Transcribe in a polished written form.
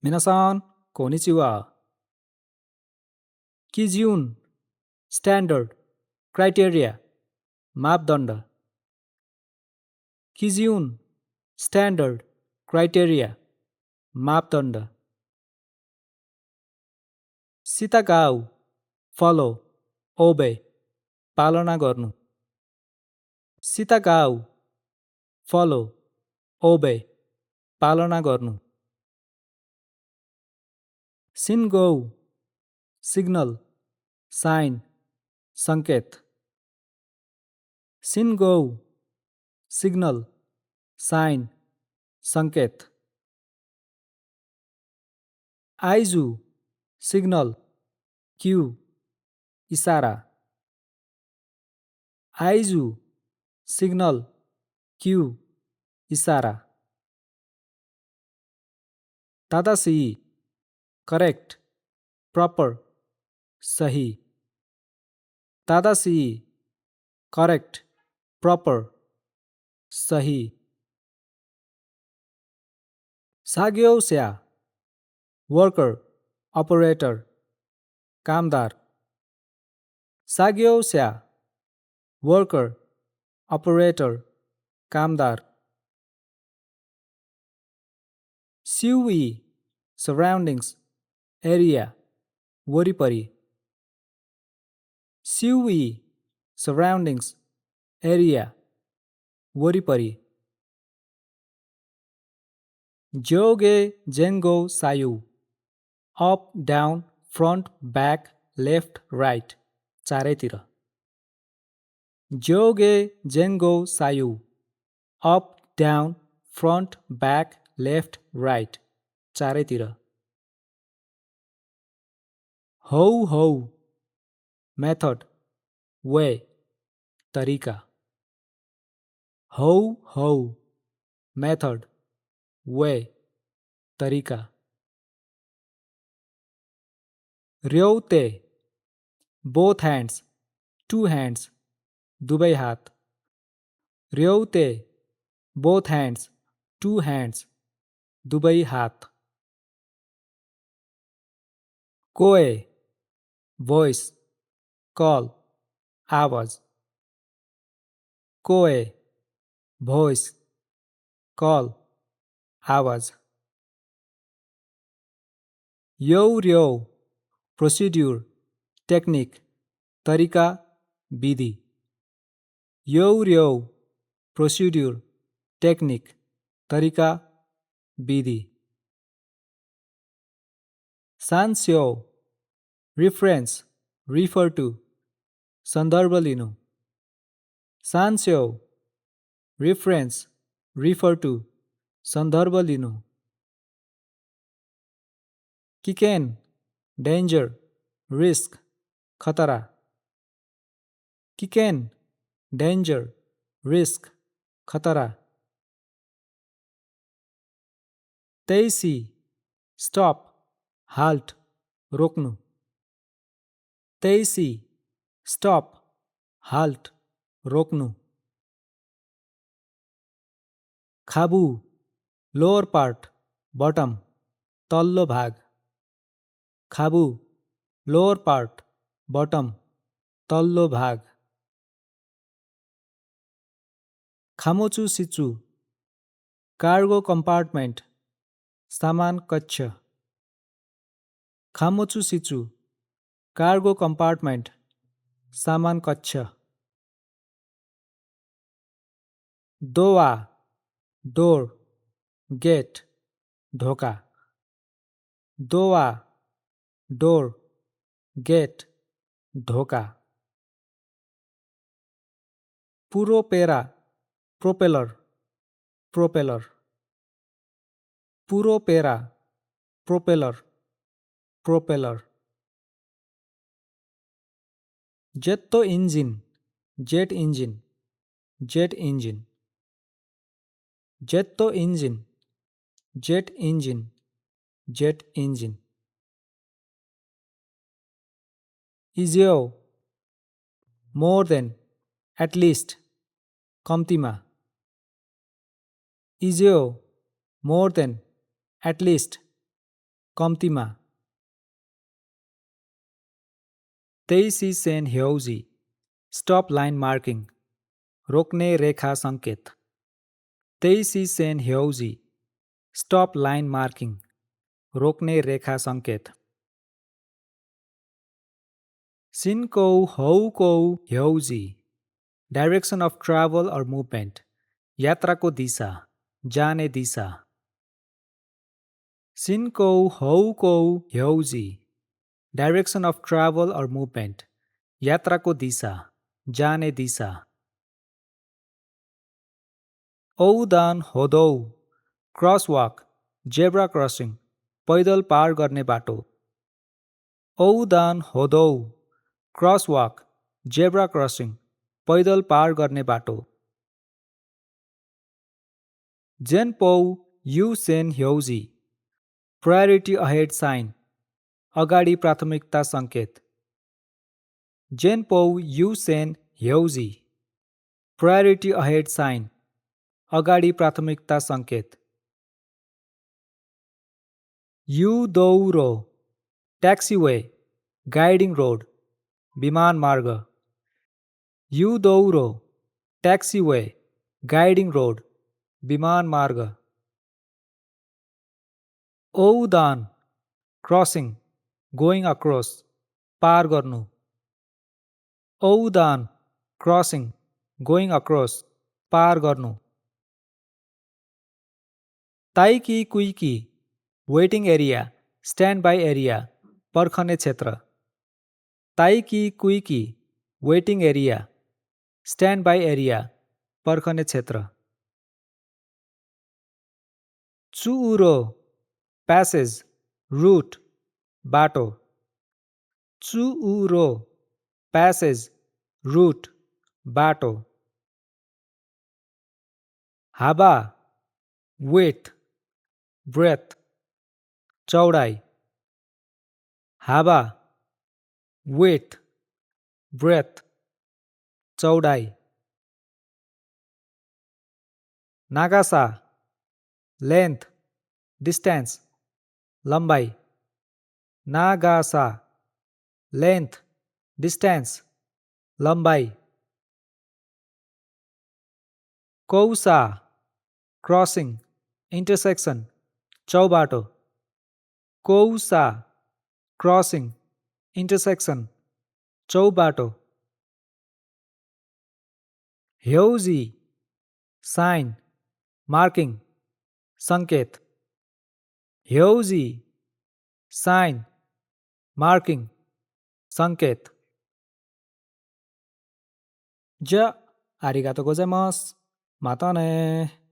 मिनासान, konnichiwa. किज्युन, standard, criteria, मापदण्ड. किज्युन, standard, criteria, मापदण्ड. सितागाउ, follow, ओबे, पालना गर्नु. सितागाउ, फलो, ओबे, पालना गर्नु. सिनगौ, सिग्नल, साइन, सङ्केत. सिनगौ, सिग्नल, साइन, सङ्केत. आइजु, सिग्नल, क्यू, इसारा. आइजु, सिग्नल, क्यू, इसारा. तादासी, करेक्ट, प्रपर, सही. तादासी, करेक्ट, प्रपर, सही. साग्यौस्या, वर्कर, अपरेटर, कामदार. साग्यौस्या, वर्कर, अपरेटर, कामदार. सिउई, सराउन्डिङ्स, एरिया, वरिपरि. सिउई, सराउन्डिङ्स, एरिया, वरिपरि. जोगे जेङ्गो सायु, up down front back left right, चारैतिर. जोगे जेङ्गो सायु, up down front back left right, चारैतिर. हौ हौ, मेथड, वे, तरिका. हौ हौ, मेथड, वे, तरिका. र्यौते, बोथ ह्यान्ड्स, टु ह्यान्ड्स, दुवै हात. र्यौते, बोथ ह्यान्ड्स, टु ह्यान्ड्स, दुवै हात. कोए, भोइस, कल, आवाज. कोए, भोइस, कल, आवाज. यौर्यौ, प्रोसिड्युर, टेक्निक, तरिका, विधि. यौर्यौ, प्रोसिड्युर, टेक्निक, तरिका, विधि. सान्स्यौ, रिफरेन्स, रिफर टु, सन्दर्भ लिनु. सान्स्यौ, रिफरेन्स, रिफर टु, सन्दर्भ लिनु. किकेन, डेन्जर, रिस्क, खतरा. किकेन, डेन्जर, रिस्क, खतरा. तेइसी, स्टप, हाल्ट, रोक्नु. तेइसी, स्टप, हाल्ट, रोक्नु. खाबु, लोअर पार्ट, बटम, तल्लो भाग. खाबु, लोअर पार्ट, बटम, तल्लो भाग. खामोचु सिचु, कार्गो कम्पार्टमेन्ट, सामान कक्ष. खामोचु सिचु, कार्गो कम्पार्टमेन्ट, सामान कक्ष. दोवा, डोर, गेट, ढोका. दोवा, डोर, गेट, ढोका. पुरोपेरा, प्रोपेलर, प्रोपेलर. पुरोपेरा, प्रोपेलर, प्रोपेलर. जेत्तो engine, jet engine, jet engine. जेत्तो engine, jet engine, jet engine. इज्यो, मोर देन, एटलिस्ट, कम्तीमा. इज्यो, मोर देन, एटलिस्ट, कम्तीमा 23 सेन हेउजी स्टप लाइन मार्किङ रोक्ने रेखा सङ्केत 23 सेन हेउजी स्टप लाइन मार्किङ रोक्ने रेखा सङ्केत सिन्कौ हौकौ हेउजी direction of travel or movement यात्राको दिशा जाने दिशा सिन्कौ हौकौ हेउजी direction of travel or movement यात्राको दिशा जाने दिशा औदान होदौ क्रसवाक जेब्रा क्रसिङ पैदल पार गर्ने बाटो औदान होदौ क्रसवाक जेब्रा क्रसिङ पैदल पार गर्ने बाटो जेनपौ यु सेन हेउजी प्रायोरिटी अहेड साइन अगाडि प्राथमिकता सङ्केत जेनपौ यु सेन हेउजी प्रायोरिटी अहेड साइन अगाडि प्राथमिकता सङ्केत यु दौरो ट्याक्सीवे गाइडिङ रोड विमान मार्ग यु दौरो ट्याक्सीवे गाइडिङ रोड विमान मार्ग औदान क्रसिङ गोइङ अक्रस पार गर्नु औदान क्रसिङ गोइङ अक्रस पार गर्नु ताइकी कुइकी waiting area stand by area पर्खने क्षेत्र ताइकी कुइकी waiting area stand by area पर्खने क्षेत्र चुउरो प्यासेज रुट बाटो चुउरो प्यासेज रुट बाटो हाबा वेट ब्रेथ चौडाइ हाबा वेट ब्रेथ चौडाइ नागासा लेन्थ डिस्टेन्स लम्बाइ नागासा लेन्थ डिस्टेन्स लम्बाइ कौसा क्रसिङ इन्टरसेक्सन चौबाटो कौसा क्रसिङ इन्टरसेक्सन चौबाटो हेउजी साइन मार्किङ सङ्केत हेउजी साइन मार्किङ सङ्केतじゃあ、ありがとうございます。またね